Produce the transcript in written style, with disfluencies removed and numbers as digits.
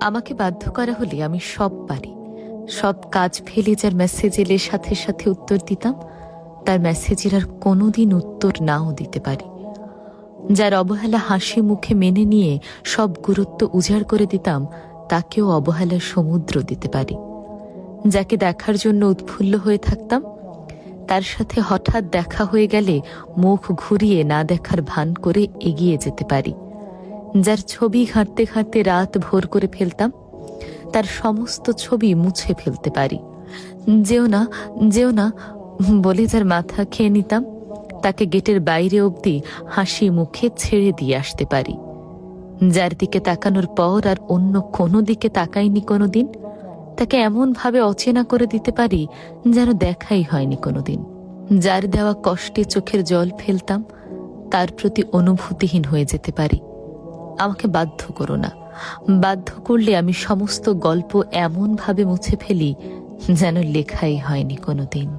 আমাকে বাধ্য করা হলে আমি সব পারি, সব কাজ ফেলে যার মেসেজ এলে সাথে সাথে উত্তর দিতাম, তার মেসেজের আর কোনোদিন উত্তর নাও দিতে পারি। যার অবহেলা হাসি মুখে মেনে নিয়ে সব গুরুত্ব উজাড় করে দিতাম, তাকেও অবহেলার সমুদ্র দিতে পারি। যাকে দেখার জন্য উৎফুল্ল হয়ে থাকতাম, তার সাথে হঠাৎ দেখা হয়ে গেলে মুখ ঘুরিয়ে না দেখার ভান করে এগিয়ে যেতে পারি। যার ছবি ঘাঁটতে ঘাঁটতে রাত ভোর করে ফেলতাম, তার সমস্ত ছবি মুছে ফেলতে পারি। যেও না, যেও না বলে যার মাথা খেয়ে নিতাম, তাকে গেটের বাইরে অবধি হাসি মুখে ছেড়ে দিয়ে আসতে পারি। যার দিকে তাকানোর পর আর অন্য কোনো দিকে তাকাইনি কোনোদিন, তাকে এমন ভাবে অচেনা করে দিতে পারি যেন দেখাই হয়নি কোনোদিন। যার দেওয়া কষ্টে চোখের জল ফেলতাম, তার প্রতি অনুভূতিহীন হয়ে যেতে পারি। আমাকে বাধ্য করো না, বাধ্য করলে আমি সমস্ত গল্প এমন ভাবে মুছে ফেলি যেন লেখাই হয়নি কোনোদিন।